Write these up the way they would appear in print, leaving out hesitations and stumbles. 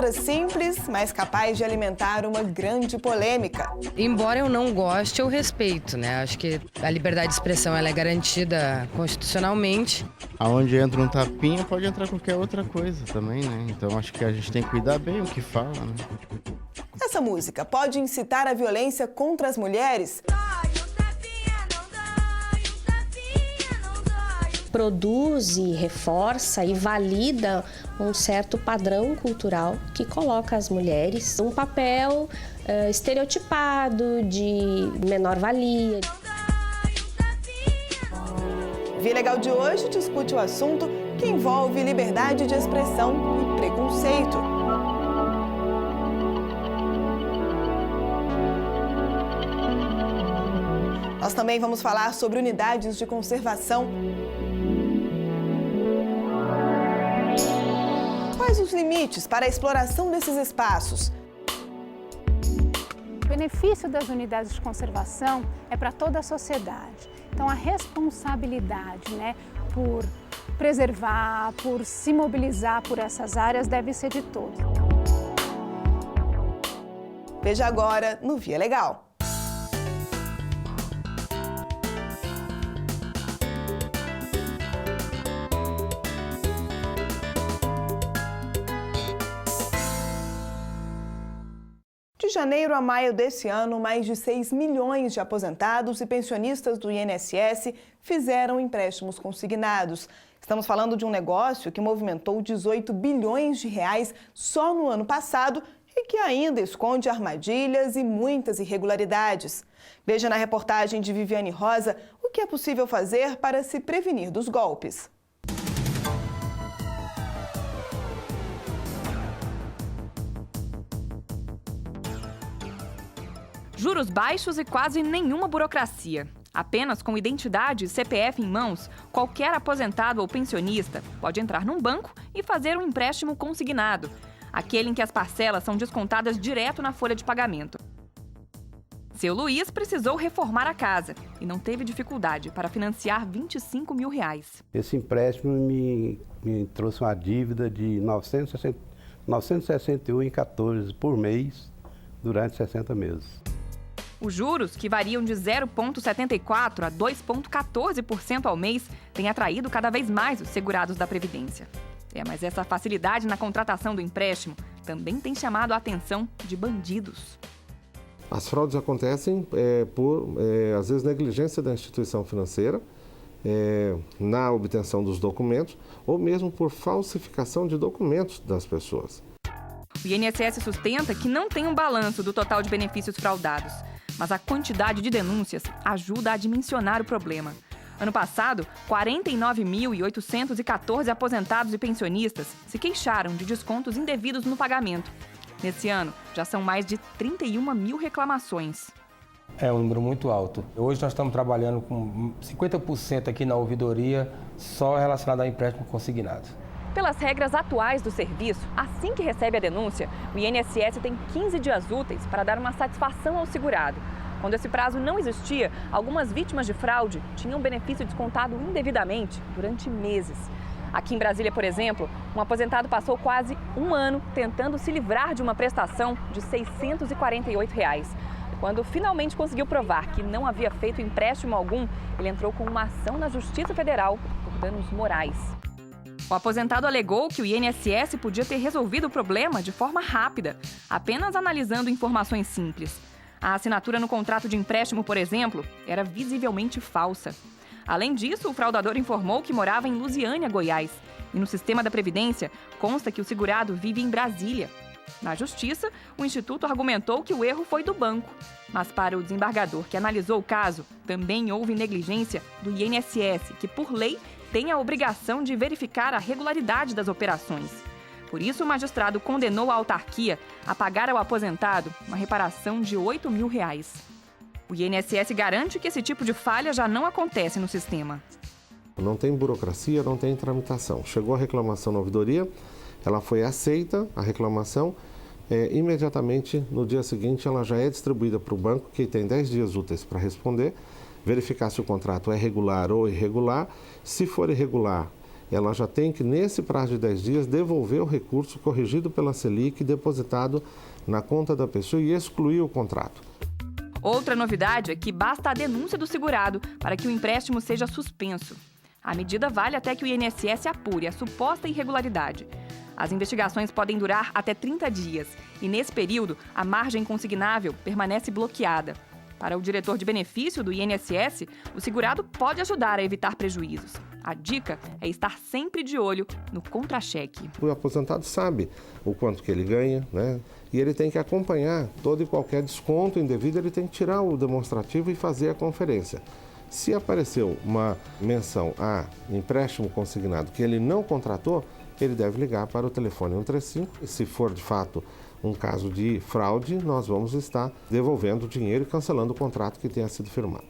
palavras simples, mas capaz de alimentar uma grande polêmica. Embora eu não goste, eu respeito, né? Acho que a liberdade de expressão ela é garantida constitucionalmente. Aonde entra um tapinha, pode entrar qualquer outra coisa também, né? Então acho que a gente tem que cuidar bem o que fala, né? Essa música pode incitar a violência contra as mulheres? Produz e reforça e valida um certo padrão cultural que coloca as mulheres num papel estereotipado de menor valia. Via Legal de hoje discute o assunto que envolve liberdade de expressão e preconceito. Nós também vamos falar sobre unidades de conservação. Quais os limites para a exploração desses espaços? O benefício das unidades de conservação é para toda a sociedade. Então, a responsabilidade, por preservar, por se mobilizar por essas áreas deve ser de todos. Veja agora no Via Legal. De janeiro a maio desse ano, mais de 6 milhões de aposentados e pensionistas do INSS fizeram empréstimos consignados. Estamos falando de um negócio que movimentou 18 bilhões de reais só no ano passado e que ainda esconde armadilhas e muitas irregularidades. Veja na reportagem de Viviane Rosa o que é possível fazer para se prevenir dos golpes. Juros baixos e quase nenhuma burocracia. Apenas com identidade e CPF em mãos, qualquer aposentado ou pensionista pode entrar num banco e fazer um empréstimo consignado, aquele em que as parcelas são descontadas direto na folha de pagamento. Seu Luiz precisou reformar a casa e não teve dificuldade para financiar R$25 mil. Esse empréstimo me trouxe uma dívida de R$ 961,14 por mês durante 60 meses. Os juros, que variam de 0,74% a 2,14% ao mês, têm atraído cada vez mais os segurados da Previdência. Mas essa facilidade na contratação do empréstimo também tem chamado a atenção de bandidos. As fraudes acontecem por, às vezes, negligência da instituição financeira na obtenção dos documentos ou mesmo por falsificação de documentos das pessoas. O INSS sustenta que não tem um balanço do total de benefícios fraudados, mas a quantidade de denúncias ajuda a dimensionar o problema. Ano passado, 49.814 aposentados e pensionistas se queixaram de descontos indevidos no pagamento. Nesse ano, já são mais de 31 mil reclamações. É um número muito alto. Hoje nós estamos trabalhando com 50% aqui na ouvidoria só relacionado a empréstimo consignado. Pelas regras atuais do serviço, assim que recebe a denúncia, o INSS tem 15 dias úteis para dar uma satisfação ao segurado. Quando esse prazo não existia, algumas vítimas de fraude tinham benefício descontado indevidamente durante meses. Aqui em Brasília, por exemplo, um aposentado passou quase um ano tentando se livrar de uma prestação de R$ 648. Quando finalmente conseguiu provar que não havia feito empréstimo algum, ele entrou com uma ação na Justiça Federal por danos morais. O aposentado alegou que o INSS podia ter resolvido o problema de forma rápida, apenas analisando informações simples. A assinatura no contrato de empréstimo, por exemplo, era visivelmente falsa. Além disso, o fraudador informou que morava em Lusiânia, Goiás. E no sistema da Previdência, consta que o segurado vive em Brasília. Na Justiça, o Instituto argumentou que o erro foi do banco. Mas para o desembargador que analisou o caso, também houve negligência do INSS, que, por lei, tem a obrigação de verificar a regularidade das operações. Por isso, o magistrado condenou a autarquia a pagar ao aposentado uma reparação de R$ 8 mil. O INSS garante que esse tipo de falha já não acontece no sistema. Não tem burocracia, não tem tramitação. Chegou a reclamação na ouvidoria, ela foi aceita, a reclamação, imediatamente no dia seguinte ela já é distribuída para o banco, que tem 10 dias úteis para responder, verificar se o contrato é regular ou irregular. Se for irregular, ela já tem que, nesse prazo de 10 dias, devolver o recurso corrigido pela Selic, depositado na conta da pessoa e excluir o contrato. Outra novidade é que basta a denúncia do segurado para que o empréstimo seja suspenso. A medida vale até que o INSS apure a suposta irregularidade. As investigações podem durar até 30 dias e, nesse período, a margem consignável permanece bloqueada. Para o diretor de benefício do INSS, o segurado pode ajudar a evitar prejuízos. A dica é estar sempre de olho no contra-cheque. O aposentado sabe o quanto que ele ganha, né? E ele tem que acompanhar todo e qualquer desconto indevido, ele tem que tirar o demonstrativo e fazer a conferência. Se apareceu uma menção a empréstimo consignado que ele não contratou, ele deve ligar para o telefone 135. E se for de fato um caso de fraude, nós vamos estar devolvendo o dinheiro e cancelando o contrato que tenha sido firmado.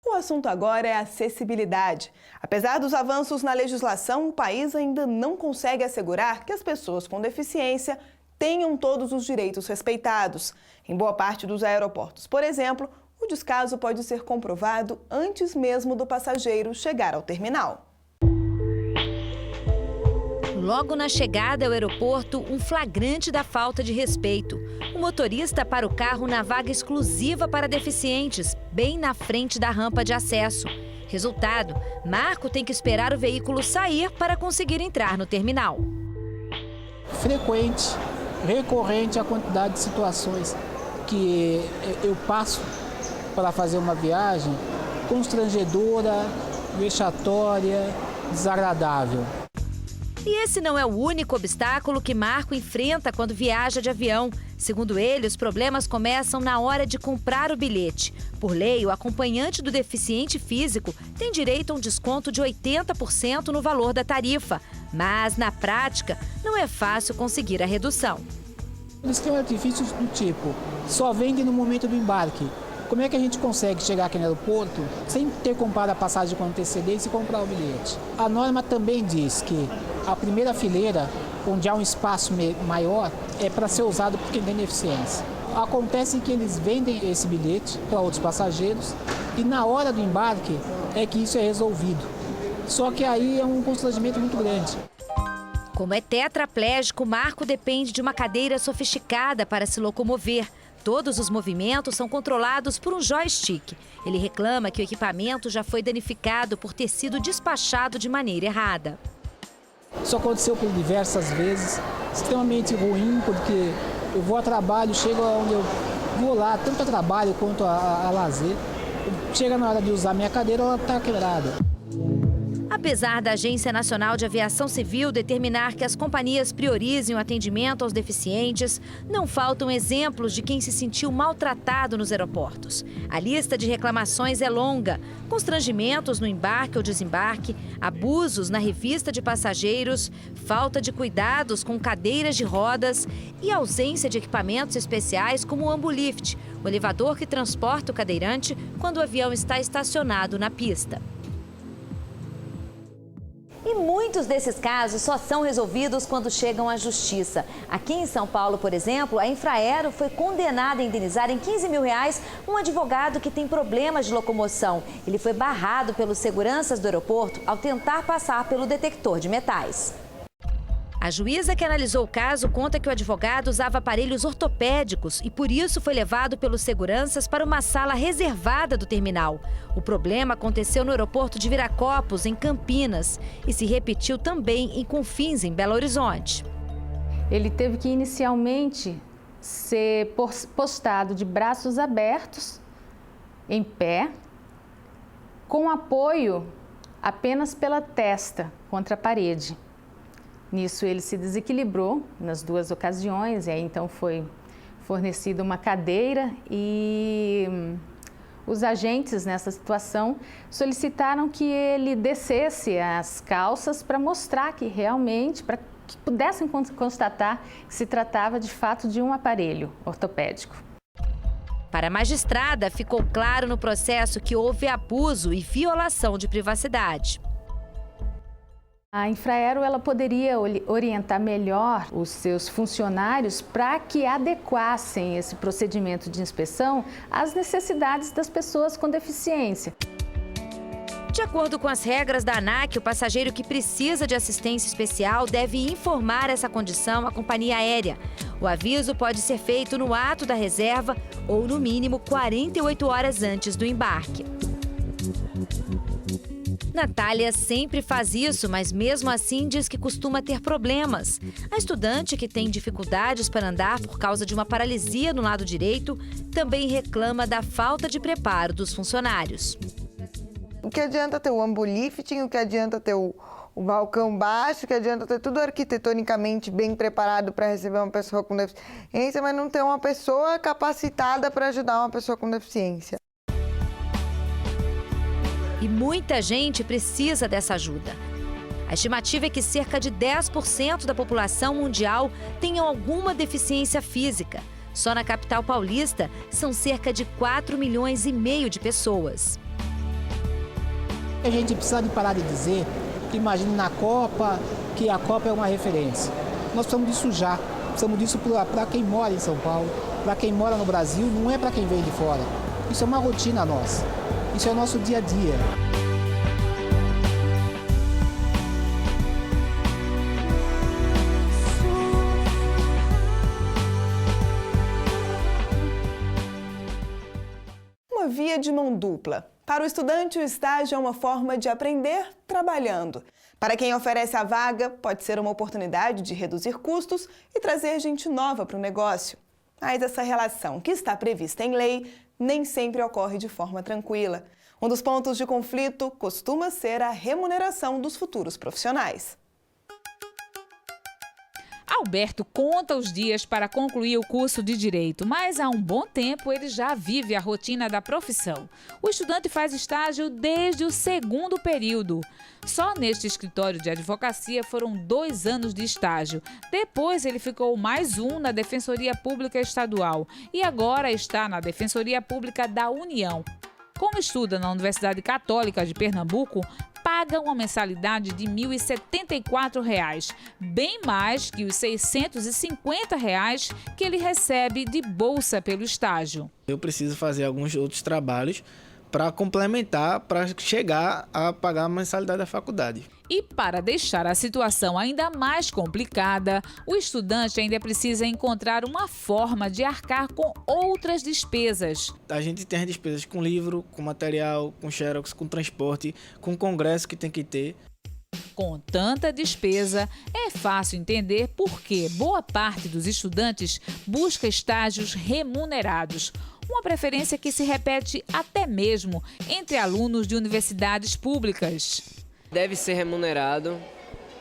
O assunto agora é acessibilidade. Apesar dos avanços na legislação, o país ainda não consegue assegurar que as pessoas com deficiência tenham todos os direitos respeitados. Em boa parte dos aeroportos, por exemplo, o descaso pode ser comprovado antes mesmo do passageiro chegar ao terminal. Logo na chegada ao aeroporto, um flagrante da falta de respeito. O motorista para o carro na vaga exclusiva para deficientes, bem na frente da rampa de acesso. Resultado, Marco tem que esperar o veículo sair para conseguir entrar no terminal. Frequente, recorrente a quantidade de situações que eu passo para fazer uma viagem constrangedora, vexatória, desagradável. E esse não é o único obstáculo que Marco enfrenta quando viaja de avião. Segundo ele, os problemas começam na hora de comprar o bilhete. Por lei, o acompanhante do deficiente físico tem direito a um desconto de 80% no valor da tarifa. Mas, na prática, não é fácil conseguir a redução. Eles têm artifícios do tipo, só vende no momento do embarque. Como é que a gente consegue chegar aqui no aeroporto sem ter comprado a passagem com antecedência e comprar o bilhete? A norma também diz que a primeira fileira, onde há um espaço maior, é para ser usado por quem tem deficiência. Acontece que eles vendem esse bilhete para outros passageiros e na hora do embarque é que isso é resolvido. Só que aí é um constrangimento muito grande. Como é tetraplégico, Marco depende de uma cadeira sofisticada para se locomover. Todos os movimentos são controlados por um joystick. Ele reclama que o equipamento já foi danificado por ter sido despachado de maneira errada. Isso aconteceu por diversas vezes, extremamente ruim, porque eu vou a trabalho, chego onde eu vou lá, tanto a trabalho quanto a lazer. Chega na hora de usar minha cadeira, ela está quebrada. Apesar da Agência Nacional de Aviação Civil determinar que as companhias priorizem o atendimento aos deficientes, não faltam exemplos de quem se sentiu maltratado nos aeroportos. A lista de reclamações é longa: constrangimentos no embarque ou desembarque, abusos na revista de passageiros, falta de cuidados com cadeiras de rodas e ausência de equipamentos especiais como o Ambulift, o elevador que transporta o cadeirante quando o avião está estacionado na pista. E muitos desses casos só são resolvidos quando chegam à justiça. Aqui em São Paulo, por exemplo, a Infraero foi condenada a indenizar em R$15 mil um advogado que tem problemas de locomoção. Ele foi barrado pelos seguranças do aeroporto ao tentar passar pelo detector de metais. A juíza que analisou o caso conta que o advogado usava aparelhos ortopédicos e por isso foi levado pelos seguranças para uma sala reservada do terminal. O problema aconteceu no aeroporto de Viracopos, em Campinas, e se repetiu também em Confins, em Belo Horizonte. Ele teve que inicialmente ser postado de braços abertos, em pé, com apoio apenas pela testa contra a parede. Nisso ele se desequilibrou nas duas ocasiões e aí então foi fornecida uma cadeira e os agentes nessa situação solicitaram que ele descesse as calças para mostrar que realmente, para que pudessem constatar que se tratava de fato de um aparelho ortopédico. Para a magistrada, ficou claro no processo que houve abuso e violação de privacidade. A Infraero ela poderia orientar melhor os seus funcionários para que adequassem esse procedimento de inspeção às necessidades das pessoas com deficiência. De acordo com as regras da ANAC, o passageiro que precisa de assistência especial deve informar essa condição à companhia aérea. O aviso pode ser feito no ato da reserva ou, no mínimo, 48 horas antes do embarque. Natália sempre faz isso, mas mesmo assim diz que costuma ter problemas. A estudante, que tem dificuldades para andar por causa de uma paralisia no lado direito, também reclama da falta de preparo dos funcionários. O que adianta ter o ambolifting, o que adianta ter o balcão baixo, o que adianta ter tudo arquitetonicamente bem preparado para receber uma pessoa com deficiência, mas não ter uma pessoa capacitada para ajudar uma pessoa com deficiência. E muita gente precisa dessa ajuda. A estimativa é que cerca de 10% da população mundial tenham alguma deficiência física. Só na capital paulista são cerca de 4,5 milhões de pessoas. A gente precisa de parar de dizer que imagine na Copa, que a Copa é uma referência. Nós precisamos disso já. Precisamos disso para quem mora em São Paulo, para quem mora no Brasil, não é para quem vem de fora. Isso é uma rotina nossa. Isso é o nosso dia a dia. Uma via de mão dupla. Para o estudante, o estágio é uma forma de aprender trabalhando. Para quem oferece a vaga, pode ser uma oportunidade de reduzir custos e trazer gente nova para o negócio. Mas essa relação, que está prevista em lei, nem sempre ocorre de forma tranquila. Um dos pontos de conflito costuma ser a remuneração dos futuros profissionais. Alberto conta os dias para concluir o curso de Direito, mas há um bom tempo ele já vive a rotina da profissão. O estudante faz estágio desde o 2º período. Só neste escritório de advocacia foram 2 anos de estágio. Depois ele ficou mais um na Defensoria Pública Estadual e agora está na Defensoria Pública da União. Como estuda na Universidade Católica de Pernambuco, paga uma mensalidade de R$ 1.074, bem mais que os R$ 650 que ele recebe de bolsa pelo estágio. Eu preciso fazer alguns outros trabalhos para complementar, para chegar a pagar a mensalidade da faculdade. E para deixar a situação ainda mais complicada, o estudante ainda precisa encontrar uma forma de arcar com outras despesas. A gente tem as despesas com livro, com material, com xerox, com transporte, com congresso que tem que ter. Com tanta despesa, é fácil entender por que boa parte dos estudantes busca estágios remunerados. Uma preferência que se repete até mesmo entre alunos de universidades públicas. Deve ser remunerado,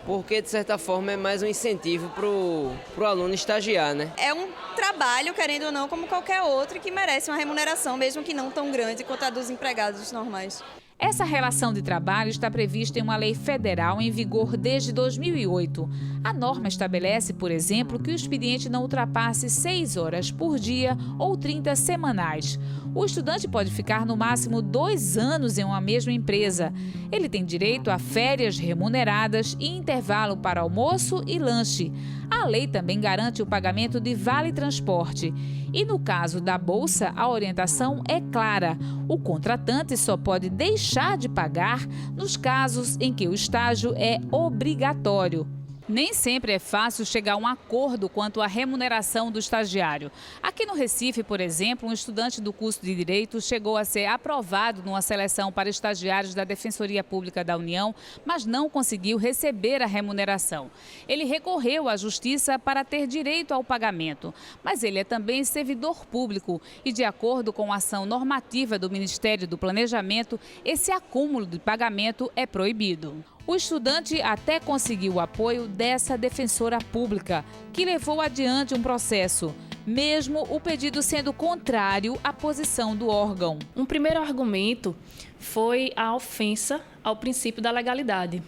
porque de certa forma é mais um incentivo para o aluno estagiar, né? É um trabalho, querendo ou não, como qualquer outro, que merece uma remuneração, mesmo que não tão grande quanto a dos empregados normais. Essa relação de trabalho está prevista em uma lei federal em vigor desde 2008. A norma estabelece, por exemplo, que o expediente não ultrapasse 6 horas por dia ou 30 semanais. O estudante pode ficar no máximo 2 anos em uma mesma empresa. Ele tem direito a férias remuneradas e intervalo para almoço e lanche. A lei também garante o pagamento de vale-transporte. E no caso da bolsa, a orientação é clara. O contratante só pode deixar de pagar nos casos em que o estágio é obrigatório. Nem sempre é fácil chegar a um acordo quanto à remuneração do estagiário. Aqui no Recife, por exemplo, um estudante do curso de Direito chegou a ser aprovado numa seleção para estagiários da Defensoria Pública da União, mas não conseguiu receber a remuneração. Ele recorreu à Justiça para ter direito ao pagamento, mas ele é também servidor público e, de acordo com a ação normativa do Ministério do Planejamento, esse acúmulo de pagamento é proibido. O estudante até conseguiu o apoio dessa defensora pública, que levou adiante um processo, mesmo o pedido sendo contrário à posição do órgão. Um primeiro argumento foi a ofensa ao princípio da legalidade,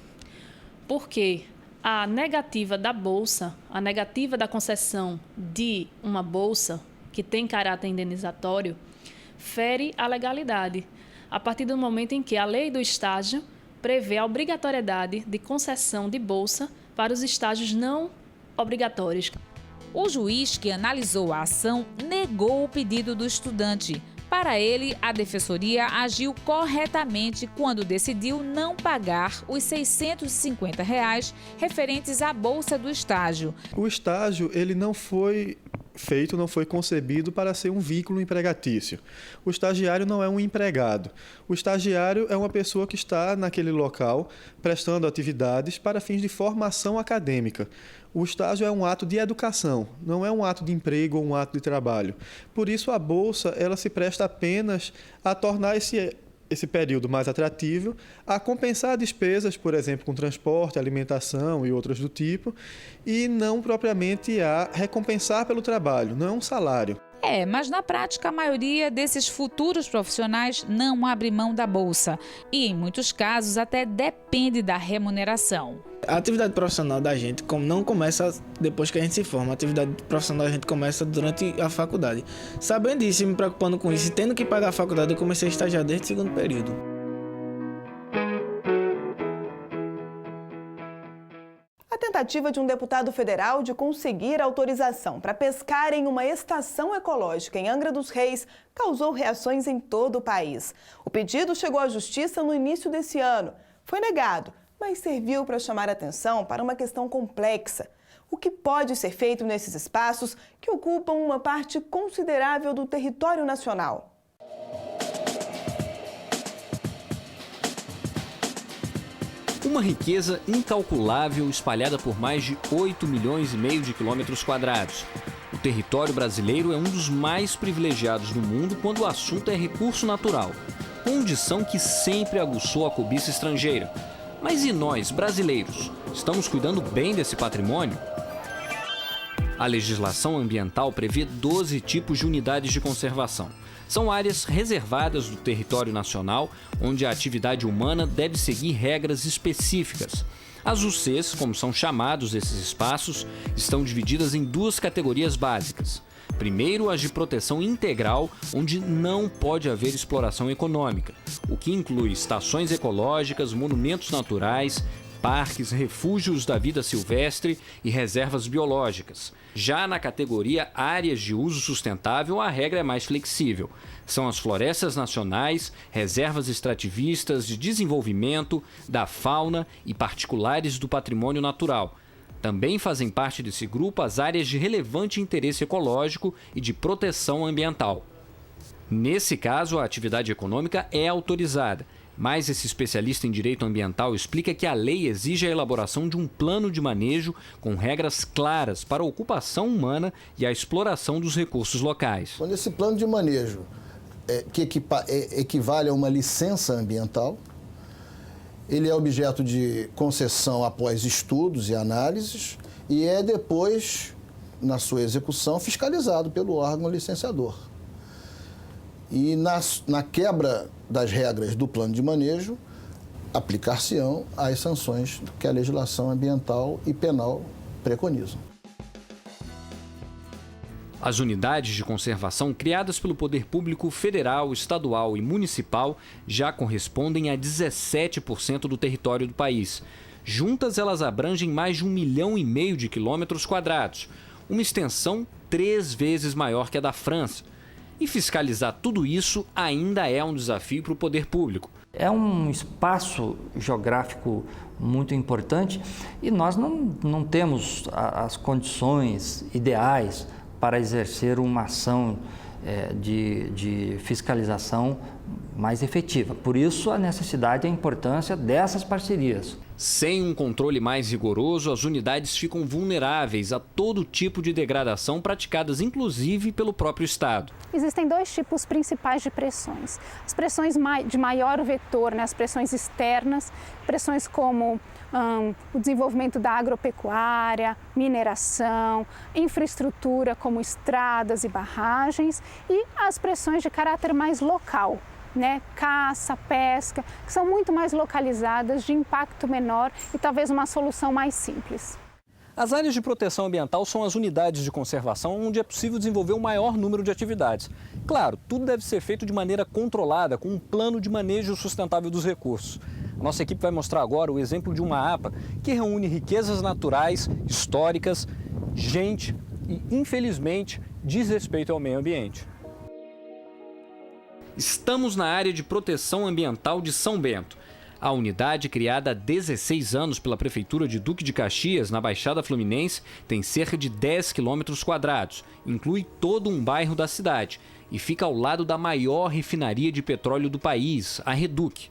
porque a negativa da bolsa, a negativa da concessão de uma bolsa que tem caráter indenizatório, fere a legalidade, a partir do momento em que a lei do estágio prevê a obrigatoriedade de concessão de bolsa para os estágios não obrigatórios. O juiz que analisou a ação negou o pedido do estudante. Para ele, a Defensoria agiu corretamente quando decidiu não pagar os R$ 650 referentes à bolsa do estágio. O estágio ele não foi concebido para ser um vínculo empregatício. O estagiário não é um empregado. O estagiário é uma pessoa que está naquele local prestando atividades para fins de formação acadêmica. O estágio é um ato de educação, não é um ato de emprego ou um ato de trabalho. Por isso, a bolsa ela se presta apenas a tornar esse período mais atrativo, a compensar despesas, por exemplo, com transporte, alimentação e outras do tipo, e não propriamente a recompensar pelo trabalho, não é um salário. Mas na prática a maioria desses futuros profissionais não abre mão da bolsa e em muitos casos até depende da remuneração. A atividade profissional da gente não começa depois que a gente se forma, a atividade profissional da gente começa durante a faculdade. Sabendo disso e me preocupando com isso e tendo que pagar a faculdade, eu comecei a estagiar desde o segundo período. A tentativa de um deputado federal de conseguir autorização para pescar em uma estação ecológica em Angra dos Reis causou reações em todo o país. O pedido chegou à Justiça no início desse ano. Foi negado, mas serviu para chamar atenção para uma questão complexa. O que pode ser feito nesses espaços que ocupam uma parte considerável do território nacional? Uma riqueza incalculável espalhada por mais de 8,5 milhões de quilômetros quadrados. O território brasileiro é um dos mais privilegiados do mundo quando o assunto é recurso natural, condição que sempre aguçou a cobiça estrangeira. Mas e nós, brasileiros, estamos cuidando bem desse patrimônio? A legislação ambiental prevê 12 tipos de unidades de conservação. São áreas reservadas do território nacional, onde a atividade humana deve seguir regras específicas. As UCs, como são chamados esses espaços, estão divididas em duas categorias básicas. Primeiro, as de proteção integral, onde não pode haver exploração econômica, o que inclui estações ecológicas, monumentos naturais, parques, refúgios da vida silvestre e reservas biológicas. Já na categoria áreas de uso sustentável, a regra é mais flexível. São as florestas nacionais, reservas extrativistas de desenvolvimento, da fauna e particulares do patrimônio natural. Também fazem parte desse grupo as áreas de relevante interesse ecológico e de proteção ambiental. Nesse caso, a atividade econômica é autorizada. Mas esse especialista em direito ambiental explica que a lei exige a elaboração de um plano de manejo com regras claras para a ocupação humana e a exploração dos recursos locais. Quando esse plano de manejo equivale a uma licença ambiental, ele é objeto de concessão após estudos e análises e é depois, na sua execução, fiscalizado pelo órgão licenciador. E na quebra das regras do plano de manejo, aplicar-se-ão as sanções que a legislação ambiental e penal preconizam. As unidades de conservação criadas pelo poder público federal, estadual e municipal já correspondem a 17% do território do país. Juntas, elas abrangem mais de 1,5 milhão de quilômetros quadrados, uma extensão 3 vezes maior que a da França. E fiscalizar tudo isso ainda é um desafio para o poder público. É um espaço geográfico muito importante e nós não temos as condições ideais para exercer uma ação de fiscalização mais efetiva. Por isso, a necessidade e a importância dessas parcerias. Sem um controle mais rigoroso, as unidades ficam vulneráveis a todo tipo de degradação praticadas, inclusive, pelo próprio Estado. Existem 2 tipos principais de pressões. As pressões de maior vetor, as pressões externas, pressões como o desenvolvimento da agropecuária, mineração, infraestrutura como estradas e barragens e as pressões de caráter mais local. Caça, pesca, que são muito mais localizadas, de impacto menor e talvez uma solução mais simples. As áreas de proteção ambiental são as unidades de conservação onde é possível desenvolver o maior número de atividades. Claro, tudo deve ser feito de maneira controlada, com um plano de manejo sustentável dos recursos. A nossa equipe vai mostrar agora o exemplo de uma APA que reúne riquezas naturais, históricas, gente e, infelizmente, desrespeito ao meio ambiente. Estamos na área de proteção ambiental de São Bento. A unidade, criada há 16 anos pela Prefeitura de Duque de Caxias, na Baixada Fluminense, tem cerca de 10 km², inclui todo um bairro da cidade e fica ao lado da maior refinaria de petróleo do país, a Reduc.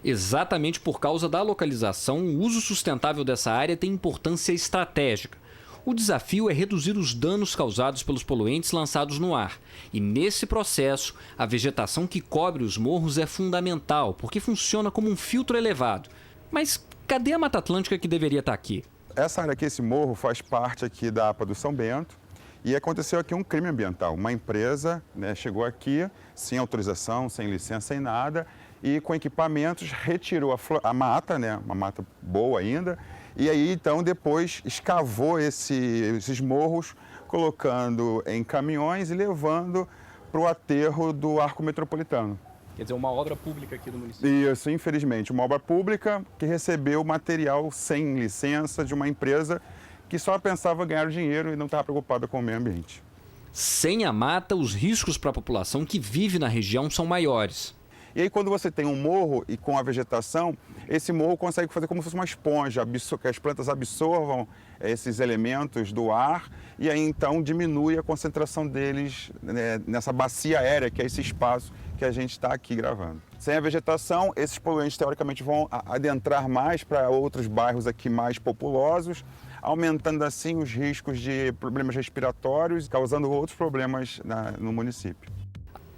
Exatamente por causa da localização, o uso sustentável dessa área tem importância estratégica. O desafio é reduzir os danos causados pelos poluentes lançados no ar. E nesse processo, a vegetação que cobre os morros é fundamental, porque funciona como um filtro elevado. Mas cadê a Mata Atlântica que deveria estar aqui? Essa área aqui, esse morro, faz parte aqui da APA do São Bento. E aconteceu aqui um crime ambiental. Uma empresa, né, chegou aqui sem autorização, sem licença, sem nada, e com equipamentos retirou a mata, né, uma mata boa ainda, e aí então depois escavou esses morros, colocando em caminhões e levando para o aterro do Arco Metropolitano. Quer dizer, uma obra pública aqui do município. Isso, infelizmente, uma obra pública que recebeu material sem licença de uma empresa que só pensava ganhar dinheiro e não estava preocupada com o meio ambiente. Sem a mata, os riscos para a população que vive na região são maiores. E aí, quando você tem um morro e com a vegetação, esse morro consegue fazer como se fosse uma esponja, que as plantas absorvam esses elementos do ar e aí então diminui a concentração deles, né, nessa bacia aérea, que é esse espaço que a gente está aqui gravando. Sem a vegetação, esses poluentes teoricamente vão adentrar mais para outros bairros aqui mais populosos, aumentando assim os riscos de problemas respiratórios, causando outros problemas no município.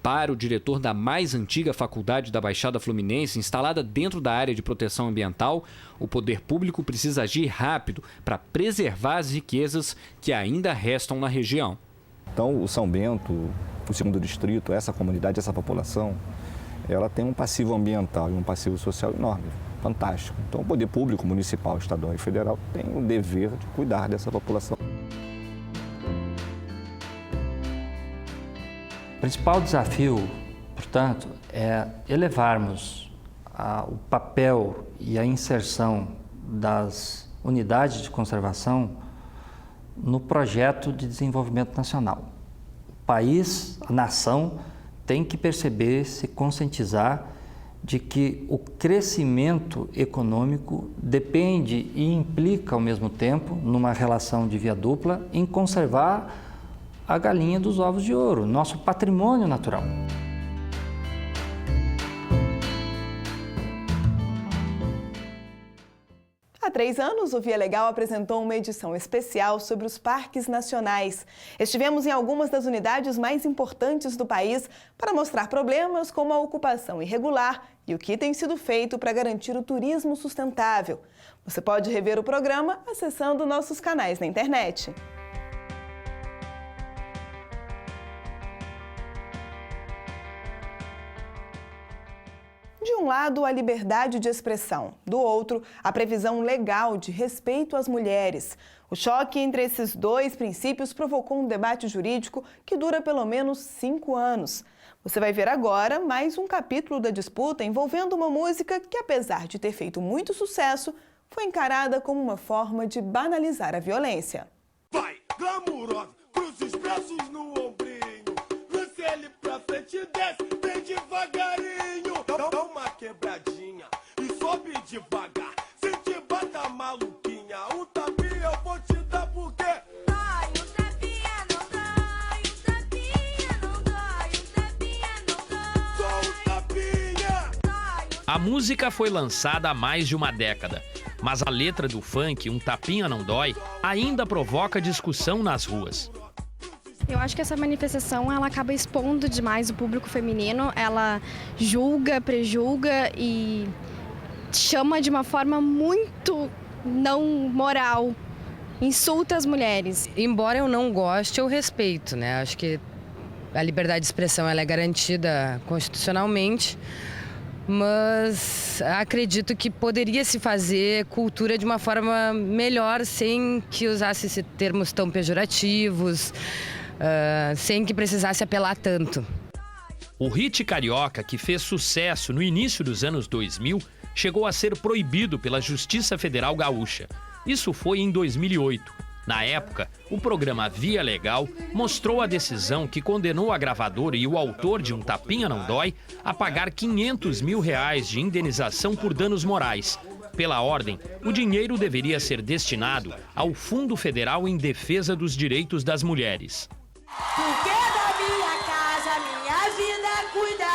Para o diretor da mais antiga faculdade da Baixada Fluminense, instalada dentro da área de proteção ambiental, o poder público precisa agir rápido para preservar as riquezas que ainda restam na região. Então, o São Bento, o 2º distrito, essa comunidade, essa população, ela tem um passivo ambiental e um passivo social enorme, fantástico. Então, o poder público, municipal, estadual e federal tem o dever de cuidar dessa população. O principal desafio, portanto, é elevarmos o papel e a inserção das unidades de conservação no projeto de desenvolvimento nacional. O país, a nação, tem que perceber, se conscientizar de que o crescimento econômico depende e implica ao mesmo tempo, numa relação de via dupla, em conservar a galinha dos ovos de ouro, nosso patrimônio natural. Há 3 anos, o Via Legal apresentou uma edição especial sobre os parques nacionais. Estivemos em algumas das unidades mais importantes do país para mostrar problemas como a ocupação irregular e o que tem sido feito para garantir o turismo sustentável. Você pode rever o programa acessando nossos canais na internet. De um lado, a liberdade de expressão. Do outro, a previsão legal de respeito às mulheres. O choque entre esses dois princípios provocou um debate jurídico que dura pelo menos 5 anos. Você vai ver agora mais um capítulo da disputa envolvendo uma música que, apesar de ter feito muito sucesso, foi encarada como uma forma de banalizar a violência. Vai, glamurosa, cruza os braços no ombrinho, lance ele pra frente e desce bem devagarinho. Dá uma quebradinha e sobe devagar, se te bata maluquinha, um tapinha eu vou te dar porque... Dói, um tapinha não dói, um tapinha não dói, um tapinha não dói. Só um tapinha! A música foi lançada há mais de uma década, mas a letra do funk, Um Tapinha Não Dói, ainda provoca discussão nas ruas. Eu acho que essa manifestação ela acaba expondo demais o público feminino, ela julga, prejulga e chama de uma forma muito não moral, insulta as mulheres. Embora eu não goste, eu respeito, né? Acho que a liberdade de expressão ela é garantida constitucionalmente, mas acredito que poderia se fazer cultura de uma forma melhor, sem que usasse termos tão pejorativos, sem que precisasse apelar tanto. O hit carioca, que fez sucesso no início dos anos 2000, chegou a ser proibido pela Justiça Federal Gaúcha. Isso foi em 2008. Na época, o programa Via Legal mostrou a decisão que condenou a gravadora e o autor de Um Tapinha Não Dói a pagar R$500 mil de indenização por danos morais. Pela ordem, o dinheiro deveria ser destinado ao Fundo Federal em Defesa dos Direitos das Mulheres. Porque da minha casa, minha vida cuida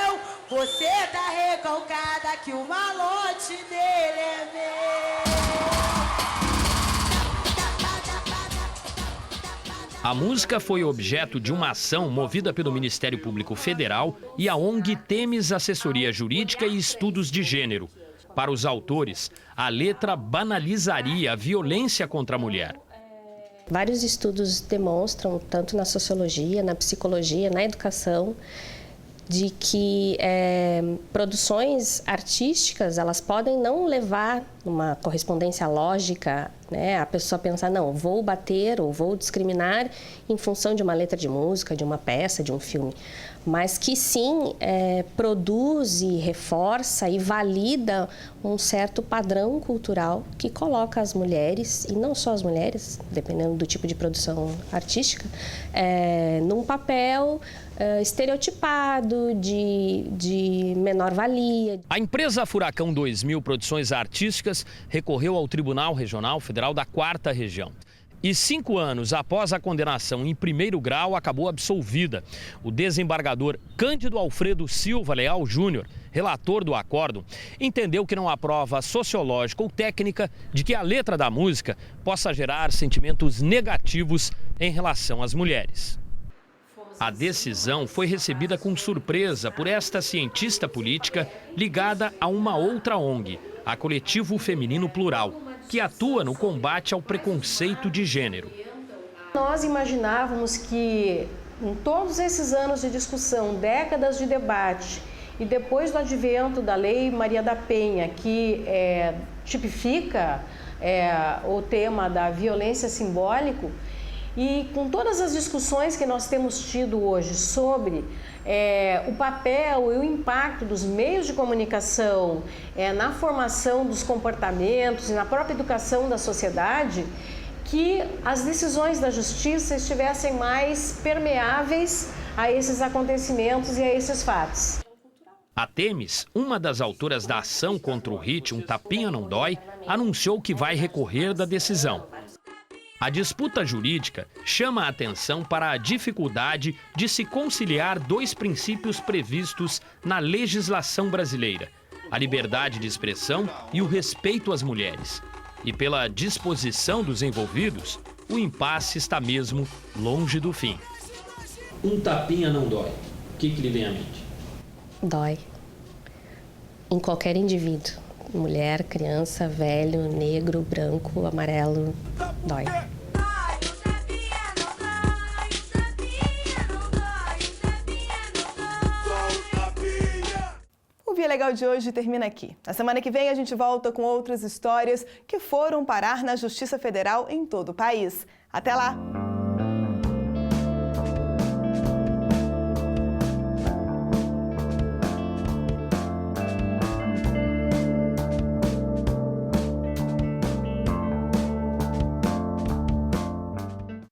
eu. Você tá recalcada que o malote dele é meu. A música foi objeto de uma ação movida pelo Ministério Público Federal e a ONG Temes Assessoria Jurídica e Estudos de Gênero. Para os autores, a letra banalizaria a violência contra a mulher. Vários estudos demonstram, tanto na sociologia, na psicologia, na educação, de que produções artísticas, elas podem não levar uma correspondência lógica, né? A pessoa pensar, não, vou bater ou vou discriminar em função de uma letra de música, de uma peça, de um filme. Mas que sim, produz e reforça e valida um certo padrão cultural que coloca as mulheres, e não só as mulheres, dependendo do tipo de produção artística, num papel estereotipado de menor valia. A empresa Furacão 2000 Produções Artísticas recorreu ao Tribunal Regional Federal da 4ª Região. E 5 anos após a condenação em primeiro grau, acabou absolvida. O desembargador Cândido Alfredo Silva Leal Júnior, relator do acórdão, entendeu que não há prova sociológica ou técnica de que a letra da música possa gerar sentimentos negativos em relação às mulheres. A decisão foi recebida com surpresa por esta cientista política ligada a uma outra ONG, a Coletivo Feminino Plural, que atua no combate ao preconceito de gênero. Nós imaginávamos que, em todos esses anos de discussão, décadas de debate, e depois do advento da Lei Maria da Penha, que tipifica o tema da violência simbólica, e com todas as discussões que nós temos tido hoje sobre o papel e o impacto dos meios de comunicação na formação dos comportamentos e na própria educação da sociedade, que as decisões da justiça estivessem mais permeáveis a esses acontecimentos e a esses fatos. A Temes, uma das autoras da ação contra o hit Um Tapinha Não Dói, anunciou que vai recorrer da decisão. A disputa jurídica chama a atenção para a dificuldade de se conciliar dois princípios previstos na legislação brasileira: a liberdade de expressão e o respeito às mulheres. E pela disposição dos envolvidos, o impasse está mesmo longe do fim. Um tapinha não dói. O que lhe vem à mente? Dói. Em qualquer indivíduo. Mulher, criança, velho, negro, branco, amarelo, dói. O Via Legal de hoje termina aqui. Na semana que vem a gente volta com outras histórias que foram parar na Justiça Federal em todo o país. Até lá!